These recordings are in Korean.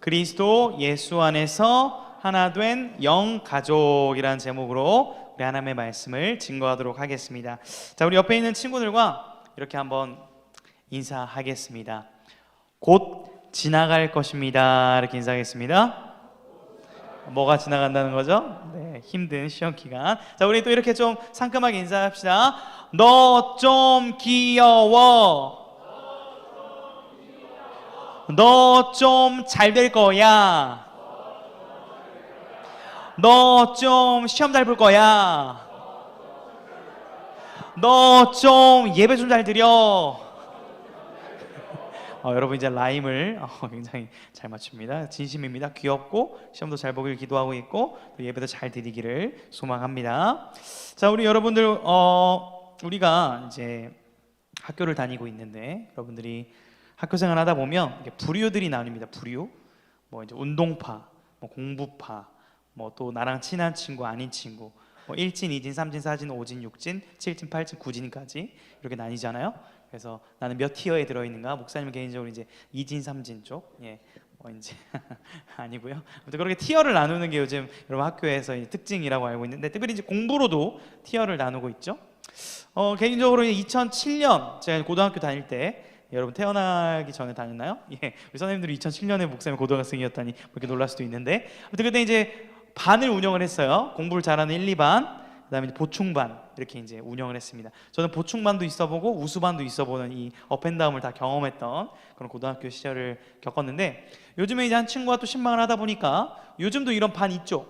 그리스도 예수 안에서 하나 된 영 가족이라는 제목으로 우리 하나님의 말씀을 증거하도록 하겠습니다. 자, 우리 옆에 있는 친구들과 이렇게 한번 인사하겠습니다. 곧 지나갈 것입니다. 이렇게 인사하겠습니다. 뭐가 지나간다는 거죠? 네, 힘든 시험 기간. 자, 우리 또 이렇게 좀 상큼하게 인사합시다. 너 좀 귀여워. 너 좀 잘 될 거야. 너 좀 시험 잘 볼 거야. 너 좀 예배 좀 잘 드려. 여러분 이제 라임을 굉장히 잘 맞춥니다. 진심입니다. 귀엽고 시험도 잘 보길 기도하고 있고 또 예배도 잘 드리기를 소망합니다. 자, 우리 여러분들 우리가 이제 학교를 다니고 있는데 여러분들이 학교 생활하다 보면 이렇게 부류들이 나뉩니다. 부류, 뭐 이제 운동파, 뭐 공부파, 뭐 또 나랑 친한 친구, 아닌 친구, 뭐 1진, 2진, 3진, 4진, 5진, 6진, 7진, 8진, 9진까지 이렇게 나뉘잖아요. 그래서 나는 몇 티어에 들어있는가? 목사님은 개인적으로 이제 2진, 3진 쪽, 뭐 이제 아니고요. 아무튼 그렇게 티어를 나누는 게 요즘 여러분 학교에서 특징이라고 알고 있는데, 특별히 이제 공부로도 티어를 나누고 있죠. 개인적으로 2007년 제가 고등학교 다닐 때, 여러분 태어나기 전에 다녔나요? 우리 선생님들이 2007년에 목사님 고등학생이었다니 그렇게 놀랄 수도 있는데, 아무튼 그때 이제 반을 운영을 했어요. 공부를 잘하는 1, 2반, 그다음에 보충반 이렇게 이제 운영을 했습니다. 저는 보충반도 있어보고 우수반도 있어보는 이 업앤다운을 다 경험했던 그런 고등학교 시절을 겪었는데, 요즘에 이제 한 친구와 또 신방을 하다 보니까 요즘도 이런 반 있죠.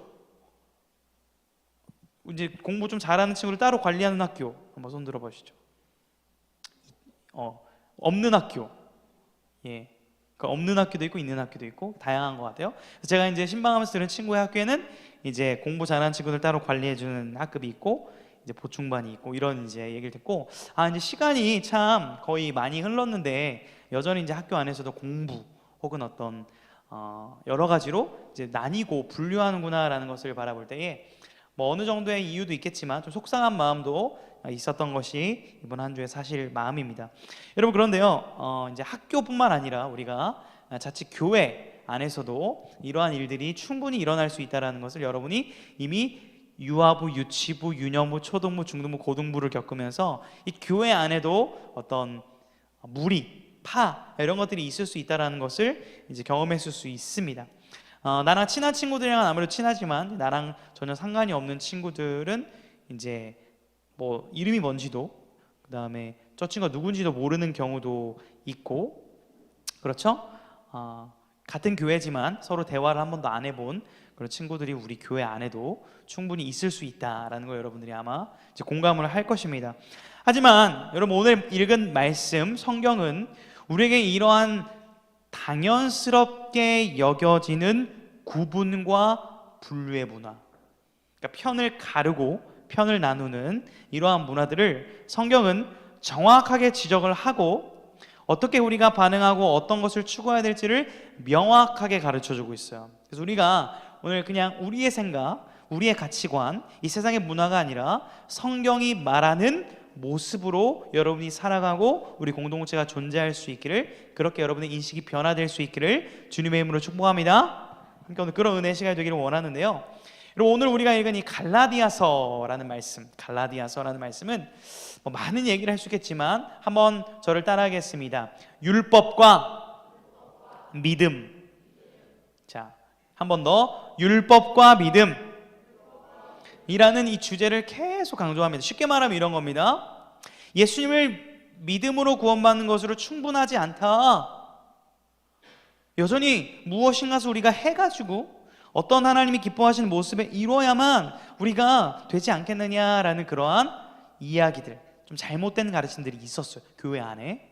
이제 공부 좀 잘하는 친구를 따로 관리하는 학교 한번 손 들어 보시죠. 없는 학교, 그러니까 없는 학교도 있고 있는 학교도 있고 다양한 것 같아요. 그래서 제가 이제 신방하면서 들은 친구의 학교에는 이제 공부 잘하는 친구들 따로 관리해주는 학급이 있고 이제 보충반이 있고 이런 이제 얘기를 듣고, 이제 시간이 참 거의 많이 흘렀는데 여전히 이제 학교 안에서도 공부 혹은 어떤 여러 가지로 이제 나뉘고 분류하는구나라는 것을 바라볼 때에 뭐 어느 정도의 이유도 있겠지만 좀 속상한 마음도 있었던 것이 이번 한 주의 사실 마음입니다. 여러분, 그런데요, 이제 학교뿐만 아니라 우리가 자칫 교회 안에서도 이러한 일들이 충분히 일어날 수 있다는 것을 여러분이 이미 유아부, 유치부, 유년부, 초등부, 중등부, 고등부를 겪으면서 이 교회 안에도 어떤 무리, 파 이런 것들이 있을 수 있다는 것을 이제 경험했을 수 있습니다. 나랑 친한 친구들이랑 아무래도 친하지만 나랑 전혀 상관이 없는 친구들은 이제 뭐 이름이 뭔지도, 그 다음에 저 친구가 누군지도 모르는 경우도 있고, 그렇죠? 같은 교회지만 서로 대화를 한 번도 안 해본 그런 친구들이 우리 교회 안에도 충분히 있을 수 있다라는 걸 여러분들이 아마 이제 공감을 할 것입니다. 하지만 여러분, 오늘 읽은 말씀 성경은 우리에게 이러한 당연스럽게 여겨지는 구분과 분류의 문화, 그러니까 편을 가르고 편을 나누는 이러한 문화들을 성경은 정확하게 지적을 하고 어떻게 우리가 반응하고 어떤 것을 추구해야 될지를 명확하게 가르쳐주고 있어요. 그래서 우리가 오늘 그냥 우리의 생각, 우리의 가치관, 이 세상의 문화가 아니라 성경이 말하는 모습으로 여러분이 살아가고 우리 공동체가 존재할 수 있기를, 그렇게 여러분의 인식이 변화될 수 있기를 주님의 이름으로 축복합니다. 함께 오늘 그런 은혜의 시간이 되기를 원하는데요. 여러분, 오늘 우리가 읽은 이 갈라디아서라는 말씀은 뭐 많은 얘기를 할 수 있겠지만 한번 저를 따라하겠습니다. 율법과 믿음. 자, 한 번 더. 율법과 믿음 이라는 이 주제를 계속 강조합니다. 쉽게 말하면 이런 겁니다. 예수님을 믿음으로 구원받는 것으로 충분하지 않다. 여전히 무엇인가서 우리가 해가지고 어떤 하나님이 기뻐하시는 모습에 이뤄야만 우리가 되지 않겠느냐라는 그러한 이야기들, 좀 잘못된 가르침들이 있었어요, 교회 안에.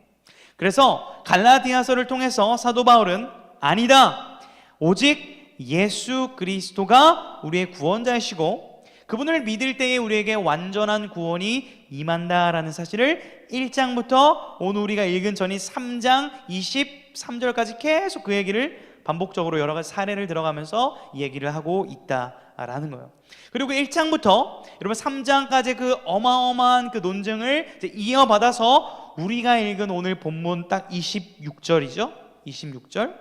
그래서 갈라디아서를 통해서 사도 바울은 아니다, 오직 예수 그리스도가 우리의 구원자이시고 그분을 믿을 때에 우리에게 완전한 구원이 임한다라는 사실을 1장부터 오늘 우리가 읽은 전이 3장 23절까지 계속 그 얘기를 반복적으로 여러 가지 사례를 들어가면서 이 얘기를 하고 있다라는 거예요. 그리고 1장부터 여러분 3장까지 그 어마어마한 그 논증을 이제 이어받아서 우리가 읽은 오늘 본문 딱 26절이죠. 26절.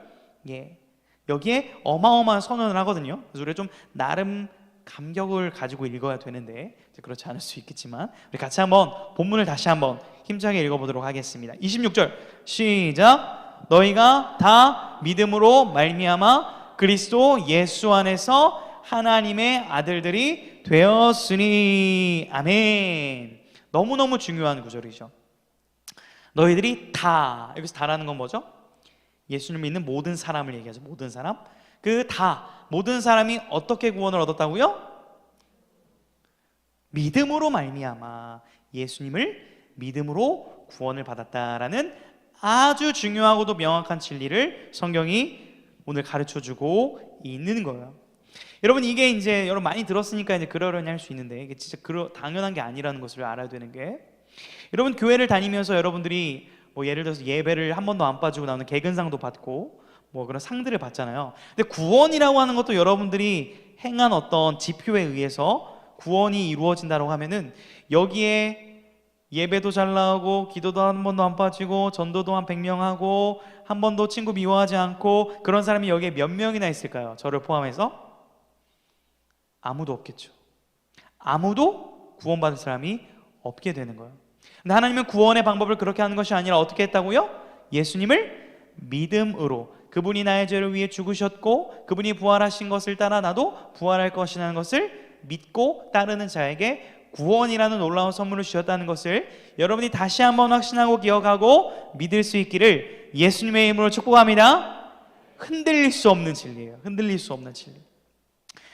여기에 어마어마한 선언을 하거든요. 그래서 우리가 좀 나름 감격을 가지고 읽어야 되는데 그렇지 않을 수 있겠지만 우리 같이 한번 본문을 다시 한번 힘차게 읽어보도록 하겠습니다. 26절 시작. 너희가 다 믿음으로 말미암아 그리스도 예수 안에서 하나님의 아들들이 되었으니. 아멘. 너무너무 중요한 구절이죠. 너희들이 다, 여기서 다라는 건 뭐죠? 예수를 믿는 모든 사람을 얘기하죠. 모든 사람. 그 다, 모든 사람이 어떻게 구원을 얻었다고요? 믿음으로 말미암아 예수님을 믿음으로 구원을 받았다라는 아주 중요하고도 명확한 진리를 성경이 오늘 가르쳐주고 있는 거예요. 여러분, 이게 이제 여러분 많이 들었으니까 이제 그러려니 할 수 있는데 이게 진짜 당연한 게 아니라는 것을 알아야 되는 게, 여러분 교회를 다니면서 여러분들이 뭐 예를 들어서 예배를 한 번도 안 빠지고 나오는 개근상도 받고 뭐 그런 상들을 받잖아요. 근데 구원이라고 하는 것도 여러분들이 행한 어떤 지표에 의해서 구원이 이루어진다고 하면은 여기에 예배도 잘 나오고 기도도 한 번도 안 빠지고 전도도 한 100명 하고 한 번도 친구 미워하지 않고 그런 사람이 여기에 몇 명이나 있을까요? 저를 포함해서? 아무도 없겠죠. 아무도 구원받을 사람이 없게 되는 거예요. 근데 하나님은 구원의 방법을 그렇게 하는 것이 아니라 어떻게 했다고요? 예수님을 믿음으로, 그분이 나의 죄를 위해 죽으셨고 그분이 부활하신 것을 따라 나도 부활할 것이라는 것을 믿고 따르는 자에게 구원이라는 놀라운 선물을 주셨다는 것을 여러분이 다시 한번 확신하고 기억하고 믿을 수 있기를 예수님의 이름으로 축복합니다. 흔들릴 수 없는 진리예요. 흔들릴 수 없는 진리.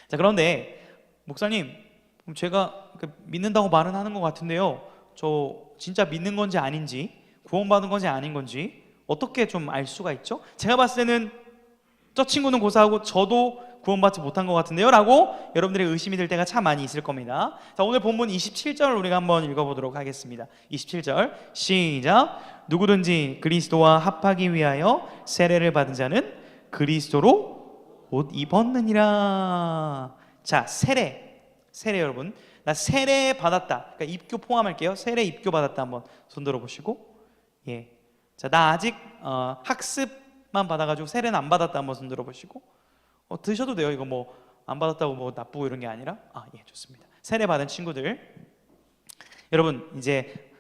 자, 그런데 목사님, 제가 믿는다고 말은 하는 것 같은데요, 저 진짜 믿는 건지 아닌지, 구원받은 건지 아닌 건지 어떻게 좀 알 수가 있죠? 제가 봤을 때는 저 친구는 고사하고 저도 구원받지 못한 것 같은데요? 라고 여러분들의 의심이 들 때가 참 많이 있을 겁니다. 자, 오늘 본문 27절 우리가 한번 읽어보도록 하겠습니다. 27절 시작. 누구든지 그리스도와 합하기 위하여 세례를 받은 자는 그리스도로 옷 입었느니라. 자, 세례 여러분, 나 세례 받았다. 그러니까 입교 포함할게요. 세례 입교 받았다. 한번 손 들어 보시고, 예. 자, 나 아직 학습만 받아가지고 세례는 안 받았다. 한번 손 들어 보시고, 드셔도 돼요. 이거 뭐 안 받았다고 뭐 나쁘고 이런 게 아니라, 예, 좋습니다. 세례 받은 친구들, 여러분 이제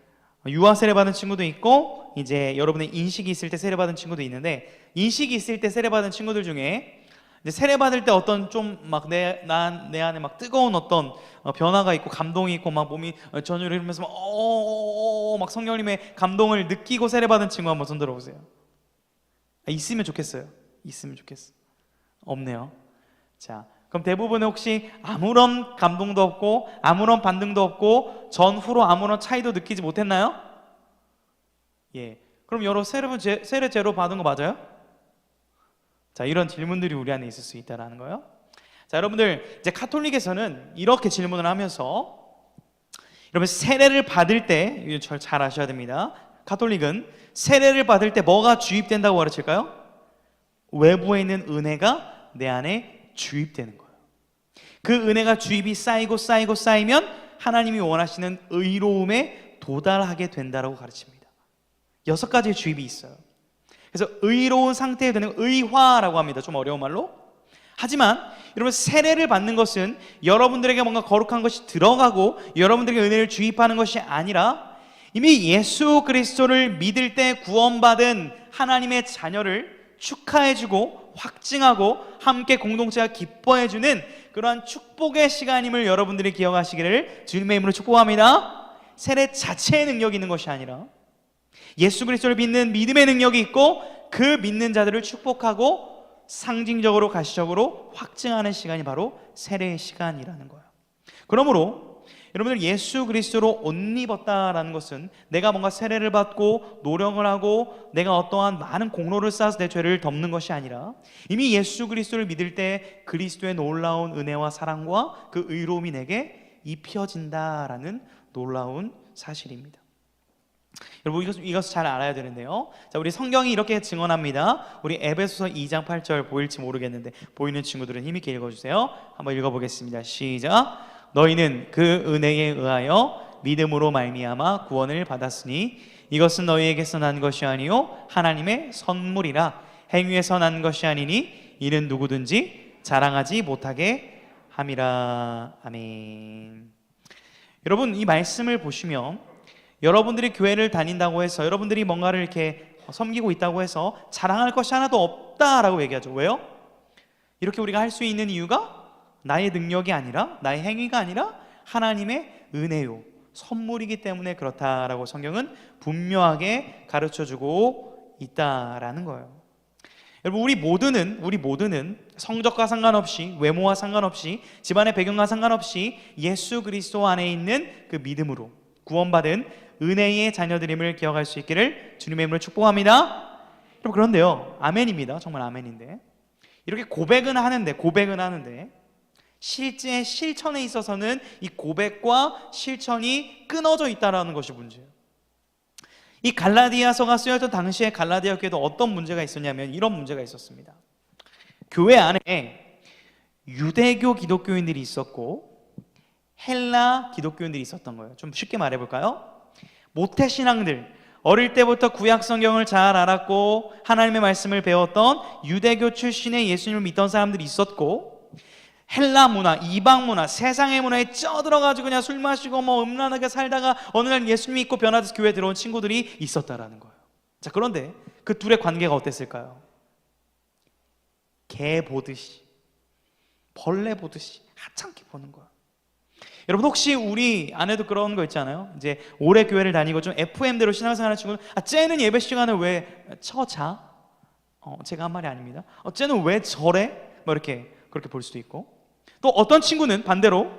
유아 세례 받은 친구도 있고, 이제 여러분의 인식이 있을 때 세례 받은 친구도 있는데, 인식이 있을 때 세례 받은 친구들 중에 이제 세례 받을 때 어떤 좀 막 내 안에 막 뜨거운 어떤 변화가 있고 감동이 있고 막 몸이 전율을 흐르면서 막 성령님의 감동을 느끼고 세례 받은 친구 한번 손 들어보세요. 있으면 좋겠어요. 있으면 좋겠어. 없네요. 자, 그럼 대부분은 혹시 아무런 감동도 없고 아무런 반응도 없고 전후로 아무런 차이도 느끼지 못했나요? 예. 그럼 여러 세례 제로 받은 거 맞아요? 자, 이런 질문들이 우리 안에 있을 수 있다라는 거예요. 자, 여러분들 이제 카톨릭에서는 이렇게 질문을 하면서, 여러분 세례를 받을 때 이거 잘 아셔야 됩니다. 카톨릭은 세례를 받을 때 뭐가 주입된다고 가르칠까요? 외부에 있는 은혜가 내 안에 주입되는 거예요. 그 은혜가 주입이 쌓이면 하나님이 원하시는 의로움에 도달하게 된다라고 가르칩니다. 6가지의 주입이 있어요. 그래서 의로운 상태에 되는 의화라고 합니다. 좀 어려운 말로. 하지만 여러분, 세례를 받는 것은 여러분들에게 뭔가 거룩한 것이 들어가고 여러분들에게 은혜를 주입하는 것이 아니라 이미 예수 그리스도를 믿을 때 구원받은 하나님의 자녀를 축하해주고 확증하고 함께 공동체가 기뻐해주는 그러한 축복의 시간임을 여러분들이 기억하시기를 주님의 이름으로 축복합니다. 세례 자체의 능력이 있는 것이 아니라 예수 그리스도를 믿는 믿음의 능력이 있고 그 믿는 자들을 축복하고 상징적으로 가시적으로 확증하는 시간이 바로 세례의 시간이라는 거예요. 그러므로 여러분들 예수 그리스도로 옷 입었다라는 것은 내가 뭔가 세례를 받고 노력을 하고 내가 어떠한 많은 공로를 쌓아서 내 죄를 덮는 것이 아니라 이미 예수 그리스도를 믿을 때 그리스도의 놀라운 은혜와 사랑과 그 의로움이 내게 입혀진다라는 놀라운 사실입니다. 여러분, 이것을 잘 알아야 되는데요. 자, 우리 성경이 이렇게 증언합니다. 우리 에베소서 2장 8절 보일지 모르겠는데 보이는 친구들은 힘있게 읽어주세요. 한번 읽어보겠습니다. 시작. 너희는 그 은혜에 의하여 믿음으로 말미암아 구원을 받았으니 이것은 너희에게서 난 것이 아니요 하나님의 선물이라. 행위에서 난 것이 아니니 이는 누구든지 자랑하지 못하게 함이라. 아멘. 여러분, 이 말씀을 보시면 여러분들이 교회를 다닌다고 해서, 여러분들이 뭔가를 이렇게 섬기고 있다고 해서 자랑할 것이 하나도 없다라고 얘기하죠. 왜요? 이렇게 우리가 할 수 있는 이유가 나의 능력이 아니라, 나의 행위가 아니라 하나님의 은혜요, 선물이기 때문에 그렇다라고 성경은 분명하게 가르쳐주고 있다라는 거예요. 여러분, 우리 모두는 성적과 상관없이, 외모와 상관없이, 집안의 배경과 상관없이 예수 그리스도 안에 있는 그 믿음으로 구원받은 은혜의 자녀들임을 기억할 수 있기를 주님의 이름으로 축복합니다. 여러분, 그런데요, 아멘입니다. 정말 아멘인데, 이렇게 고백은 하는데 실제 실천에 있어서는 이 고백과 실천이 끊어져 있다는 것이 문제예요. 이 갈라디아서가 쓰여졌던 당시에 갈라디아 교회도 어떤 문제가 있었냐면 이런 문제가 있었습니다. 교회 안에 유대교 기독교인들이 있었고 헬라 기독교인들이 있었던 거예요. 좀 쉽게 말해볼까요? 모태신앙들, 어릴 때부터 구약 성경을 잘 알았고 하나님의 말씀을 배웠던 유대교 출신의 예수님을 믿던 사람들이 있었고, 헬라 문화, 이방 문화, 세상의 문화에 쩌들어가지고 그냥 술 마시고 음란하게 살다가 어느 날 예수님 믿고 변화돼서 교회에 들어온 친구들이 있었다라는 거예요. 자, 그런데 그 둘의 관계가 어땠을까요? 개 보듯이, 벌레 보듯이 하찮게 보는 거예요. 여러분, 혹시 우리 안에도 그런 거 있잖아요. 이제 오래 교회를 다니고 좀 FM대로 신앙생활하는 친구는, 쟤는 예배 시간에 왜 자? 제가 한 말이 아닙니다. 쟤는 왜 저래? 이렇게 그렇게 볼 수도 있고, 또 어떤 친구는 반대로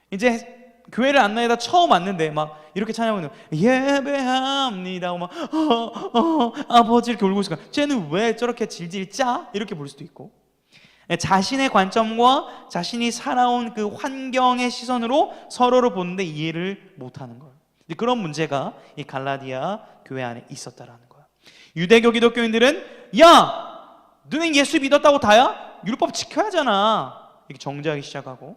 이제 교회를 안 다니다 처음 왔는데 이렇게 찬양하는, 예배합니다 아버지 이렇게 울고 있으니까 쟤는 왜 저렇게 질질 짜? 이렇게 볼 수도 있고, 자신의 관점과 자신이 살아온 그 환경의 시선으로 서로를 보는데 이해를 못하는 거예요. 그런 문제가 이 갈라디아 교회 안에 있었다라는 거예요. 유대교 기독교인들은, 야, 너는 예수 믿었다고 다야? 율법 지켜야 하잖아, 이렇게 정죄하기 시작하고,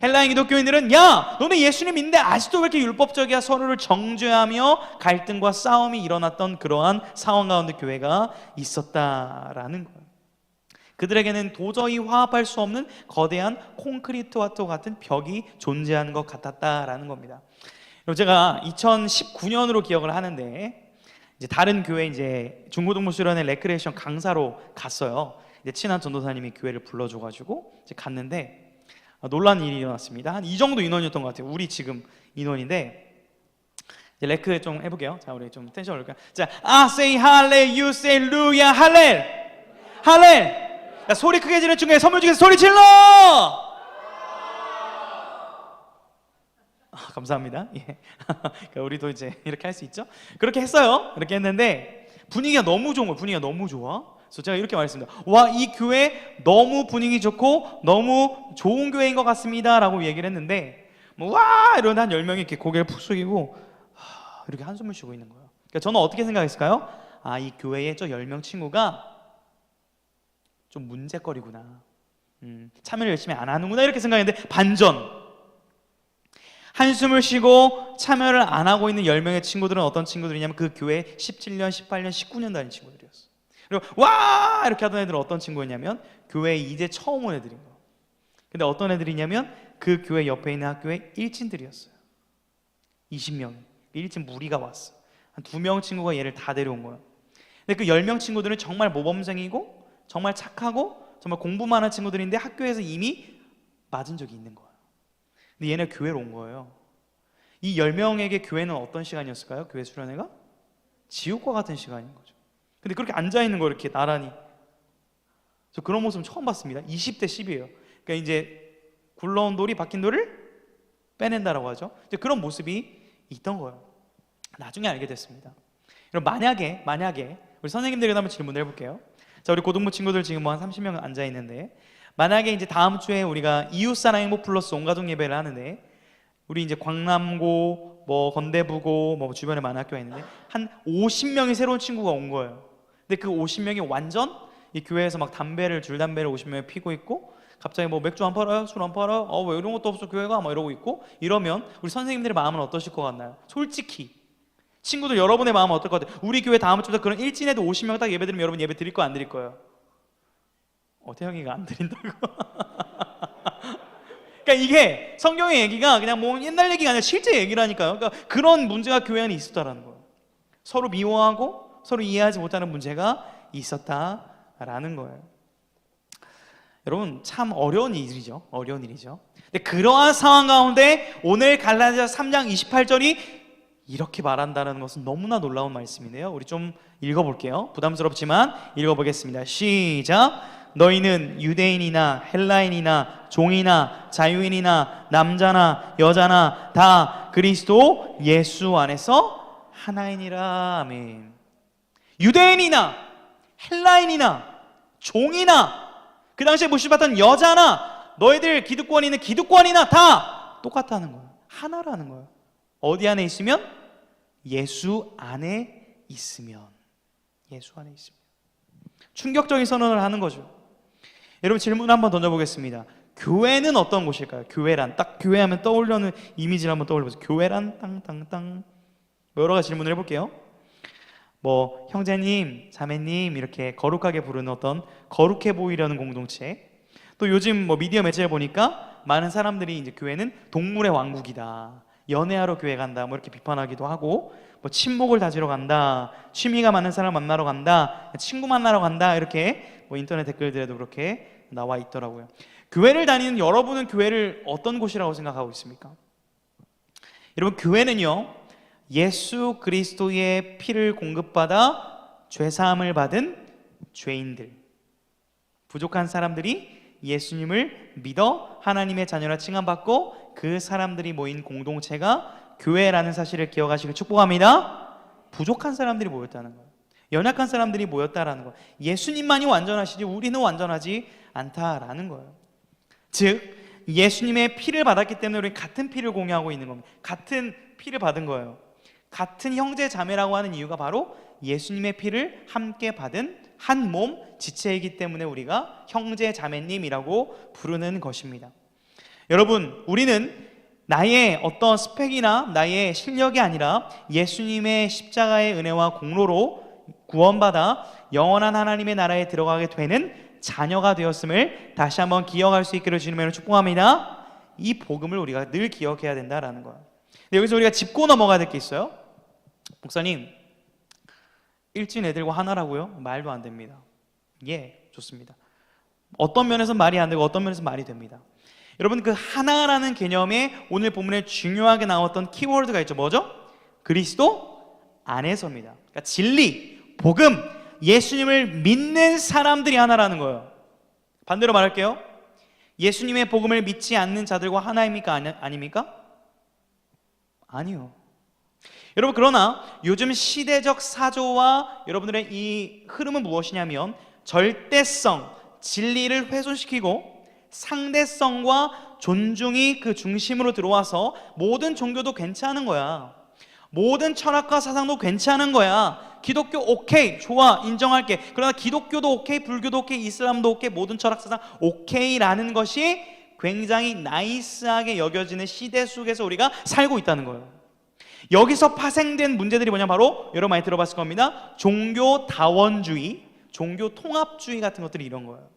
헬라인 기독교인들은, 야, 너는 예수님 믿는데 아직도 왜 이렇게 율법적이야? 서로를 정죄하며 갈등과 싸움이 일어났던 그러한 상황 가운데 교회가 있었다라는 거예요. 그들에게는 도저히 화합할 수 없는 거대한 콘크리트와 같은 벽이 존재하는 것 같았다라는 겁니다. 제가 2019년으로 기억을 하는데, 이제 다른 교회 이제 중고등부 수련회 레크레이션 강사로 갔어요. 이제 친한 전도사님이 교회를 불러줘가지고 이제 갔는데 놀란 일이 일어났습니다. 한 이 정도 인원이었던 것 같아요. 우리 지금 인원인데, 이제 레크 좀 해볼게요. 자, 우리 좀 텐션 올릴까요? 자, I say 할렐, you say 루야, 할렐, 할렐. 야, 소리 크게 지르는 중에 선물 주겠어. 소리 질러! 감사합니다. 예. 그러니까 우리도 이제 이렇게 할 수 있죠. 그렇게 했어요. 그렇게 했는데 분위기가 너무 좋은 거예요. 분위기가 너무 좋아. 그래서 제가 이렇게 말했습니다. 와, 이 교회 너무 분위기 좋고 너무 좋은 교회인 것 같습니다 라고 얘기를 했는데, 와 이러는데 한 10명이 이렇게 고개를 푹 숙이고 이렇게 한숨을 쉬고 있는 거예요. 그러니까 저는 어떻게 생각했을까요? 이 교회의 저 10명 친구가 좀 문제거리구나, 참여를 열심히 안 하는구나, 이렇게 생각했는데 반전, 한숨을 쉬고 참여를 안 하고 있는 10명의 친구들은 어떤 친구들이냐면 그 교회 17년, 18년, 19년 다닌 친구들이었어. 그리고 와 이렇게 하던 애들은 어떤 친구였냐면 교회에 이제 처음 온 애들인 거예요. 근데 어떤 애들이냐면 그 교회 옆에 있는 학교의 일진들이었어요. 20명이 일진 무리가 왔어. 한 2명 친구가 얘를 다 데려온 거예요. 근데 그 10명 친구들은 정말 모범생이고 정말 착하고 정말 공부만 한 친구들인데 학교에서 이미 맞은 적이 있는 거예요. 근데 얘네 교회로 온 거예요. 이 10명에게 교회는 어떤 시간이었을까요? 교회 수련회가? 지옥과 같은 시간인 거죠. 근데 그렇게 앉아있는 거 이렇게 나란히, 저 그런 모습은 처음 봤습니다. 20대 10이에요. 그러니까 이제 굴러온 돌이 박힌 돌을 빼낸다라고 하죠. 이제 그런 모습이 있던 거예요. 나중에 알게 됐습니다. 그럼 만약에 우리 선생님들에게 한번 질문을 해볼게요. 자, 우리 고등부 친구들 지금 한 30명 앉아있는데, 만약에 이제 다음 주에 우리가 이웃사랑 행복 플러스 온가족 예배를 하는데, 우리 이제 광남고, 건대부고, 주변에 많은 학교가 있는데 한 50명의 새로운 친구가 온 거예요. 근데 그 50명이 완전 이 교회에서 막 줄담배를 50명이 피고 있고, 갑자기 맥주 안 팔아요? 술 안 팔아요? 왜 이런 것도 없어 교회가? 이러고 있고, 이러면 우리 선생님들의 마음은 어떠실 것 같나요? 솔직히 친구들 여러분의 마음은 어떨 것 같아요? 우리 교회 다음 주부터 그런 일진에도 50명 딱 예배 드리면 여러분 예배 드릴 거 안 드릴 거예요? 태영이가 안 들린다고? 그러니까 이게 성경의 얘기가 그냥 뭐 옛날 얘기가 아니라 실제 얘기라니까요. 그러니까 그런 문제가 교회 안에 있었다라는 거예요. 서로 미워하고 서로 이해하지 못하는 문제가 있었다라는 거예요. 여러분, 참 어려운 일이죠. 어려운 일이죠. 근데 그러한 상황 가운데 오늘 갈라디아서 3장 28절이 이렇게 말한다는 것은 너무나 놀라운 말씀이네요. 우리 좀 읽어볼게요. 부담스럽지만 읽어보겠습니다. 시작. 너희는 유대인이나 헬라인이나 종이나 자유인이나 남자나 여자나 다 그리스도 예수 안에서 하나이니라. 아멘. 유대인이나 헬라인이나 종이나 그 당시에 모시받던 여자나 너희들 기득권이나 기득권이나 다 똑같다는 거예요. 하나라는 거예요. 어디 안에 있으면? 예수 안에 있으면. 예수 안에 있으면. 충격적인 선언을 하는 거죠. 여러분, 질문 한번 던져보겠습니다. 교회는 어떤 곳일까요? 교회란, 딱 교회하면 떠오르는 이미지를 한번 떠올려보세요. 교회란 땅땅땅. 여러 가지 질문을 해볼게요. 뭐 형제님, 자매님 이렇게 거룩하게 부르는 어떤 거룩해 보이려는 공동체. 또 요즘 뭐 미디어 매체를 보니까 많은 사람들이 이제 교회는 동물의 왕국이다, 연애하러 교회 간다, 뭐 이렇게 비판하기도 하고, 뭐 친목을 다지러 간다, 취미가 많은 사람 만나러 간다, 친구 만나러 간다, 이렇게 뭐 인터넷 댓글들에도 그렇게 나와 있더라고요. 교회를 다니는 여러분은 교회를 어떤 곳이라고 생각하고 있습니까? 여러분, 교회는요, 예수 그리스도의 피를 공급받아 죄사함을 받은 죄인들, 부족한 사람들이 예수님을 믿어 하나님의 자녀라 칭함받고 그 사람들이 모인 공동체가 교회라는 사실을 기억하시길 축복합니다. 부족한 사람들이 모였다는 거예요. 연약한 사람들이 모였다라는 거예요. 예수님만이 완전하시지 우리는 완전하지 않다라는 거예요. 즉 예수님의 피를 받았기 때문에 우리는 같은 피를 공유하고 있는 겁니다. 같은 피를 받은 거예요. 같은 형제 자매라고 하는 이유가 바로 예수님의 피를 함께 받은 한 몸 지체이기 때문에 우리가 형제 자매님이라고 부르는 것입니다. 여러분, 우리는 나의 어떤 스펙이나 나의 실력이 아니라 예수님의 십자가의 은혜와 공로로 구원받아 영원한 하나님의 나라에 들어가게 되는 자녀가 되었음을 다시 한번 기억할 수 있기를 주님으로 축복합니다. 이 복음을 우리가 늘 기억해야 된다라는 거예요. 여기서 우리가 짚고 넘어가야 될 게 있어요. 목사님, 일진 애들과 하나라고요? 말도 안 됩니다. 예, 좋습니다. 어떤 면에서 말이 안 되고 어떤 면에서 말이 됩니다. 여러분, 그 하나라는 개념에 오늘 본문에 중요하게 나왔던 키워드가 있죠. 뭐죠? 그리스도 안에서입니다. 그러니까 진리, 복음, 예수님을 믿는 사람들이 하나라는 거예요. 반대로 말할게요. 예수님의 복음을 믿지 않는 자들과 하나입니까? 아닙니까? 아니요. 여러분, 그러나 요즘 시대적 사조와 여러분들의 이 흐름은 무엇이냐면 절대성, 진리를 훼손시키고 상대성과 존중이 그 중심으로 들어와서 모든 종교도 괜찮은 거야. 모든 철학과 사상도 괜찮은 거야. 기독교 오케이, 좋아, 인정할게. 그러나 기독교도 오케이, 불교도 오케이, 이슬람도 오케이, 모든 철학 사상 오케이라는 것이 굉장히 나이스하게 여겨지는 시대 속에서 우리가 살고 있다는 거예요. 여기서 파생된 문제들이 뭐냐, 바로 여러분 많이 들어봤을 겁니다. 종교 다원주의, 종교 통합주의 같은 것들이 이런 거예요.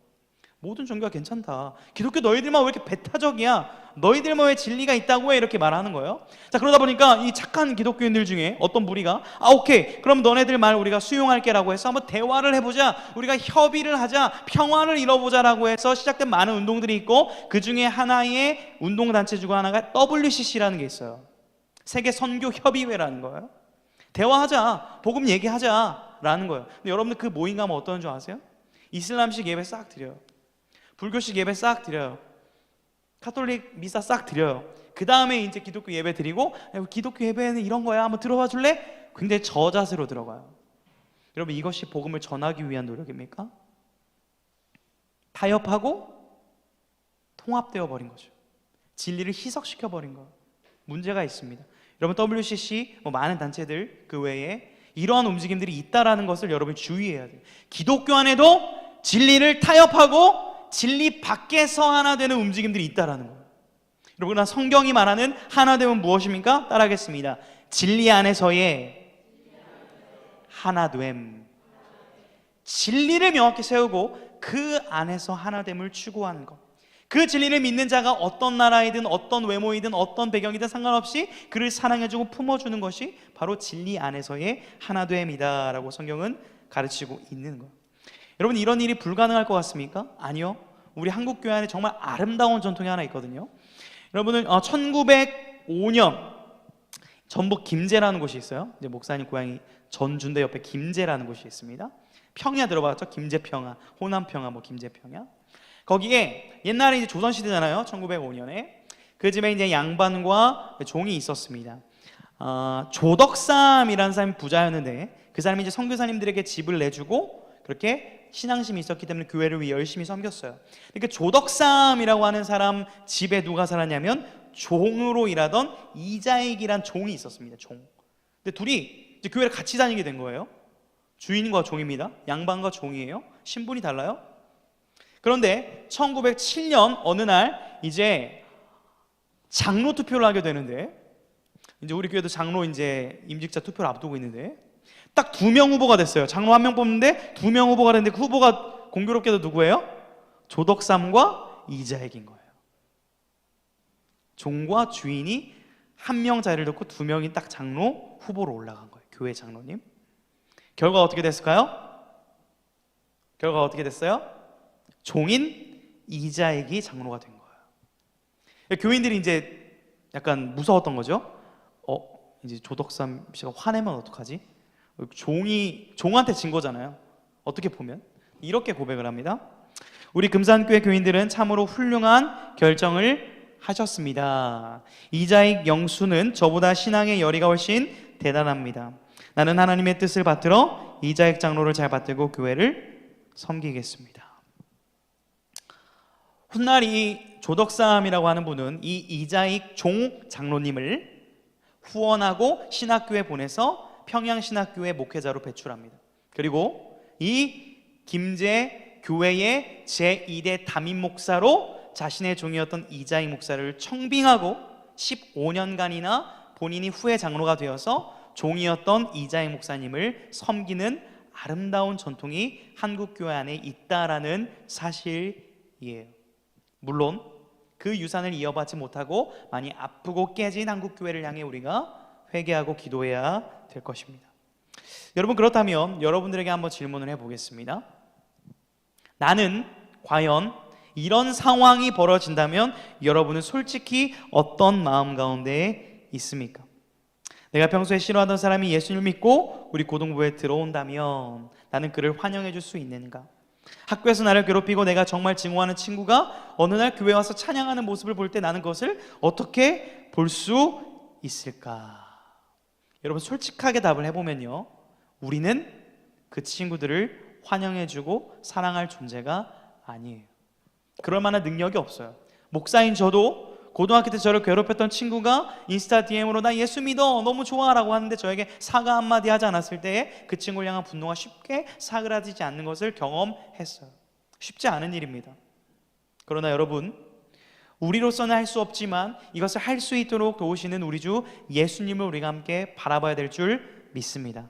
모든 종교가 괜찮다. 기독교 너희들만 왜 이렇게 배타적이야? 너희들만 왜 진리가 있다고 해? 이렇게 말하는 거예요. 자, 그러다 보니까 이 착한 기독교인들 중에 어떤 무리가 오케이, 그럼 너네들 말 우리가 수용할게 라고 해서 한번 대화를 해보자, 우리가 협의를 하자, 평화를 이뤄보자 라고 해서 시작된 많은 운동들이 있고, 그 중에 하나의 운동단체 중 하나가 WCC라는 게 있어요. 세계 선교 협의회라는 거예요. 대화하자, 복음 얘기하자 라는 거예요. 근데 여러분들 그 모임 가면 어떤 줄 아세요? 이슬람식 예배 싹 드려요. 불교식 예배 싹 드려요. 카톨릭 미사 싹 드려요. 그 다음에 이제 기독교 예배 드리고, 기독교 예배는 이런 거야, 한번 들어봐 줄래? 굉장히 저자세로 들어가요. 여러분, 이것이 복음을 전하기 위한 노력입니까? 타협하고 통합되어 버린 거죠. 진리를 희석시켜 버린 거예요. 문제가 있습니다. 여러분, WCC 많은 단체들 그 외에 이러한 움직임들이 있다라는 것을 여러분이 주의해야 돼요. 기독교 안에도 진리를 타협하고 진리 밖에서 하나 되는 움직임들이 있다라는 거예요. 여러분, 성경이 말하는 하나됨은 무엇입니까? 따라하겠습니다. 진리 안에서의 하나됨. 진리를 명확히 세우고 그 안에서 하나됨을 추구하는 것. 그 진리를 믿는 자가 어떤 나라이든 어떤 외모이든 어떤 배경이든 상관없이 그를 사랑해주고 품어주는 것이 바로 진리 안에서의 하나됨이다 라고 성경은 가르치고 있는 거예요. 여러분, 이런 일이 불가능할 것 같습니까? 아니요. 우리 한국교회 안에 정말 아름다운 전통이 하나 있거든요. 여러분은 1905년 전북 김제라는 곳이 있어요. 이제 목사님 고향이 전주인데 옆에 김제라는 곳이 있습니다. 평야 들어봤죠? 김제평야, 호남평야, 김제평야. 거기에 옛날에 이제 조선시대잖아요. 1905년에 그 집에 이제 양반과 종이 있었습니다. 조덕삼이라는 사람이 부자였는데 그 사람이 이제 선교사님들에게 집을 내주고 그렇게 신앙심이 있었기 때문에 교회를 위해 열심히 섬겼어요. 그러니까 조덕삼이라고 하는 사람 집에 누가 살았냐면 종으로 일하던 이자익이란 종이 있었습니다. 종. 근데 둘이 이제 교회를 같이 다니게 된 거예요. 주인과 종입니다. 양반과 종이에요. 신분이 달라요. 그런데 1907년 어느 날 이제 장로 투표를 하게 되는데, 이제 우리 교회도 장로 이제 임직자 투표를 앞두고 있는데 딱 2명 후보가 됐어요. 장로 1명 뽑는데 2명 후보가 됐는데 그 후보가 공교롭게도 누구예요? 조덕삼과 이자익인 거예요. 종과 주인이 1명 자리를 놓고 2명이 딱 장로 후보로 올라간 거예요. 교회 장로님. 결과가 어떻게 됐을까요? 결과가 어떻게 됐어요? 종인 이자익이 장로가 된 거예요. 교인들이 이제 약간 무서웠던 거죠. 이제 조덕삼 씨가 화내면 어떡하지? 종한테 진 거잖아요. 어떻게 보면 이렇게 고백을 합니다. 우리 금산교회 교인들은 참으로 훌륭한 결정을 하셨습니다. 이자익 영수는 저보다 신앙의 열의가 훨씬 대단합니다. 나는 하나님의 뜻을 받들어 이자익 장로를 잘 받들고 교회를 섬기겠습니다. 훗날 이 조덕삼이라고 하는 분은 이 이자익 종 장로님을 후원하고 신학교에 보내서 평양신학교의 목회자로 배출합니다. 그리고 이 김제 교회의 제2대 담임 목사로 자신의 종이었던 이자익 목사를 청빙하고 15년간이나 본인이 후에 장로가 되어서 종이었던 이자익 목사님을 섬기는 아름다운 전통이 한국교회 안에 있다라는 사실이에요. 물론 그 유산을 이어받지 못하고 많이 아프고 깨진 한국교회를 향해 우리가 회개하고 기도해야 될 것입니다. 여러분, 그렇다면 여러분들에게 한번 질문을 해보겠습니다. 나는 과연 이런 상황이 벌어진다면 여러분은 솔직히 어떤 마음 가운데 있습니까? 내가 평소에 싫어하던 사람이 예수님을 믿고 우리 고등부에 들어온다면 나는 그를 환영해 줄 수 있는가? 학교에서 나를 괴롭히고 내가 정말 증오하는 친구가 어느 날 교회에 와서 찬양하는 모습을 볼 때 나는 그것을 어떻게 볼 수 있을까? 여러분, 솔직하게 답을 해보면요, 우리는 그 친구들을 환영해주고 사랑할 존재가 아니에요. 그럴 만한 능력이 없어요. 목사인 저도 고등학교 때 저를 괴롭혔던 친구가 인스타 DM으로 나 예수 믿어 너무 좋아 라고 하는데 저에게 사과 한마디 하지 않았을 때에 그 친구를 향한 분노가 쉽게 사그라지지 않는 것을 경험했어요. 쉽지 않은 일입니다. 그러나 여러분, 우리로서는 할 수 없지만 이것을 할 수 있도록 도우시는 우리 주 예수님을 우리가 함께 바라봐야 될 줄 믿습니다.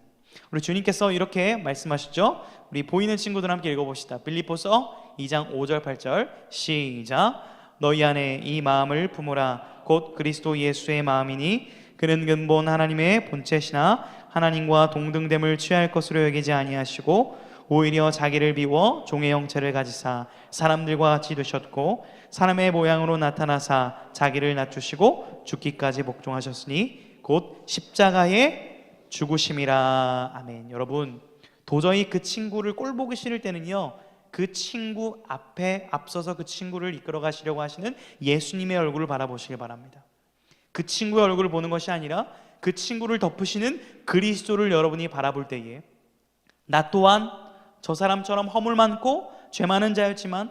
우리 주님께서 이렇게 말씀하셨죠. 우리 보이는 친구들 함께 읽어봅시다. 빌립보서 2장 5절 8절 시작. 너희 안에 이 마음을 품으라. 곧 그리스도 예수의 마음이니 그는 근본 하나님의 본체시나 하나님과 동등됨을 취할 것으로 여기지 아니하시고 오히려 자기를 비워 종의 형체를 가지사 사람들과 같이 되셨고 사람의 모양으로 나타나사 자기를 낮추시고 죽기까지 복종하셨으니 곧 십자가에 죽으심이라. 아멘. 여러분, 도저히 그 친구를 꼴보기 싫을 때는요, 그 친구 앞에 앞서서 그 친구를 이끌어 가시려고 하시는 예수님의 얼굴을 바라보시길 바랍니다. 그 친구의 얼굴을 보는 것이 아니라 그 친구를 덮으시는 그리스도를 여러분이 바라볼 때에 나 또한 저 사람처럼 허물 많고 죄 많은 자였지만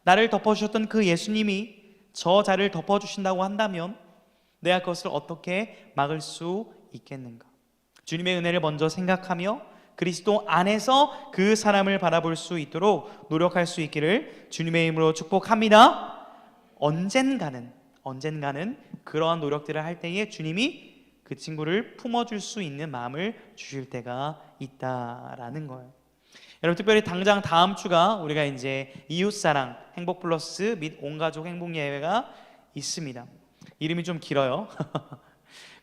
나를 덮어주셨던 그 예수님이 저 자를 덮어주신다고 한다면 내가 그것을 어떻게 막을 수 있겠는가? 주님의 은혜를 먼저 생각하며 그리스도 안에서 그 사람을 바라볼 수 있도록 노력할 수 있기를 주님의 이름으로 축복합니다. 언젠가는 그러한 노력들을 할 때에 주님이 그 친구를 품어줄 수 있는 마음을 주실 때가 있다라는 거예요. 여러분 특별히 당장 다음 주가 우리가 이제 이웃사랑 행복 플러스 및 온가족 행복 예배가 있습니다. 이름이 좀 길어요.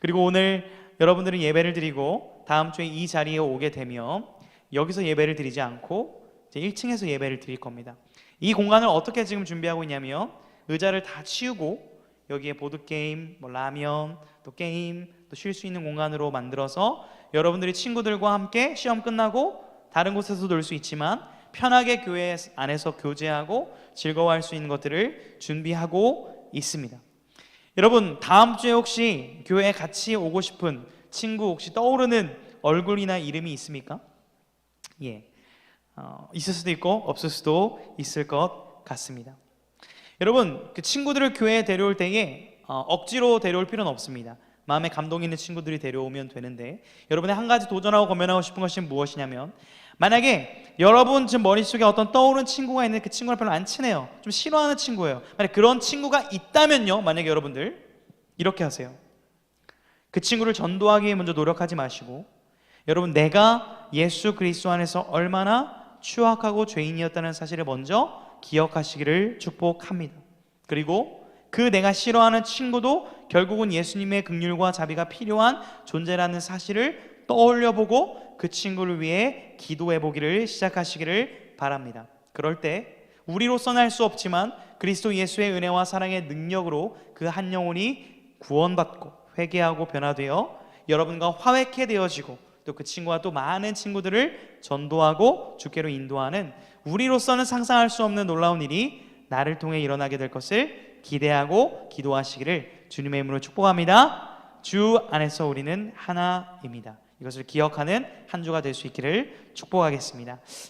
그리고 오늘 여러분들은 예배를 드리고 다음 주에 이 자리에 오게 되면 여기서 예배를 드리지 않고 이제 1층에서 예배를 드릴 겁니다. 이 공간을 어떻게 지금 준비하고 있냐면 의자를 다 치우고 여기에 보드게임, 뭐 라면, 또 게임, 또 쉴 수 있는 공간으로 만들어서 여러분들이 친구들과 함께 시험 끝나고 다른 곳에서 놀 수 있지만 편하게 교회 안에서 교제하고 즐거워할 수 있는 것들을 준비하고 있습니다. 여러분 다음 주에 혹시 교회에 같이 오고 싶은 친구 혹시 떠오르는 얼굴이나 이름이 있습니까? 예, 있을 수도 있고 없을 수도 있을 것 같습니다. 여러분 그 친구들을 교회에 데려올 때에 억지로 데려올 필요는 없습니다. 마음에 감동 있는 친구들이 데려오면 되는데 여러분의 한 가지 도전하고 고민하고 싶은 것이 무엇이냐면 만약에 여러분 지금 머릿속에 어떤 떠오르는 친구가 있는데 그 친구랑 별로 안 친해요. 좀 싫어하는 친구예요. 만약 그런 친구가 있다면요, 만약에 여러분들 이렇게 하세요. 그 친구를 전도하기 위해 먼저 노력하지 마시고 여러분 내가 예수 그리스도 안에서 얼마나 추악하고 죄인이었다는 사실을 먼저 기억하시기를 축복합니다. 그리고 그 내가 싫어하는 친구도 결국은 예수님의 긍휼과 자비가 필요한 존재라는 사실을 떠올려보고 그 친구를 위해 기도해보기를 시작하시기를 바랍니다. 그럴 때 우리로서는 할 수 없지만 그리스도 예수의 은혜와 사랑의 능력으로 그 한 영혼이 구원받고 회개하고 변화되어 여러분과 화해케 되어지고 또 그 친구와 또 많은 친구들을 전도하고 주께로 인도하는 우리로서는 상상할 수 없는 놀라운 일이 나를 통해 일어나게 될 것을 기대하고 기도하시기를 주님의 이름으로 축복합니다. 주 안에서 우리는 하나입니다. 이것을 기억하는 한 주가 될 수 있기를 축복하겠습니다.